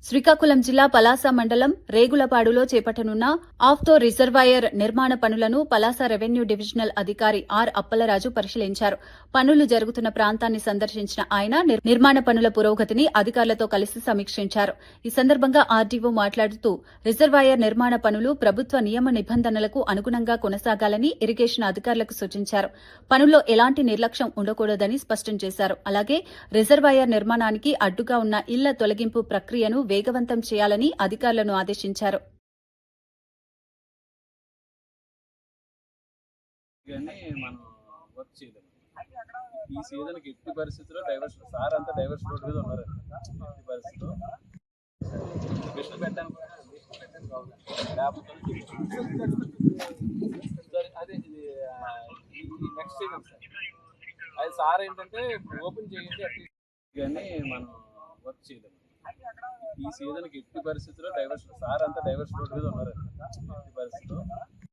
శ్రీకాకుళం జిల్లా పలాస మండలం రేగులపాడులో చేపట్టనున్న ఆఫ్తో రిజర్వాయర్ నిర్మాణ పనులను పలాస రెవెన్యూ డివిజనల్ అధికారి ఆర్ అప్పలరాజు పరిశీలించారు. పనులు జరుగుతున్న ప్రాంతాన్ని సందర్శించిన ఆయన నిర్మాణ పనుల పురోగతిని అధికారులతో కలిసి సమీక్షించారు. ఈ సందర్భంగా ఆర్డీఓ మాట్లాడుతూ రిజర్వాయర్ నిర్మాణ పనులు ప్రభుత్వ నియమ నిబంధనలకు అనుగుణంగా కొనసాగాలని ఇరిగేషన్ అధికారులకు సూచించారు. పనుల్లో ఎలాంటి నిర్లక్ష్యం ఉండకూడదని స్పష్టం చేశారు. అలాగే రిజర్వాయర్ నిర్మాణానికి అడ్డుగా ఉన్న ఇళ్ల తొలగింపు ప్రక్రియను వేగవంతం చేయాలని అధికారులను ఆదేశించారు. ఈ సీజన్ కి ఎట్టి పరిస్థితుల్లో డైవర్షన్ సార్ అంతా డైవర్షన్ రోడ్ మీద ఉన్నారు. ఎట్టి పరిస్థితుల్లో విష్ణు పెట్టాను అదే నెక్స్ట్ సీజన్ సార్ అది సార్ ఏంటంటే ఓపెన్ చేయండి అట్లీస్ట్ కానీ మనం వర్క్ చేయలేము. ఈ సీజన్ కి ఎట్టి పరిస్థితుల్లో డైవర్షన్ సార్ అంతా డైవర్షన్ రోడ్ మీద ఉన్నారు.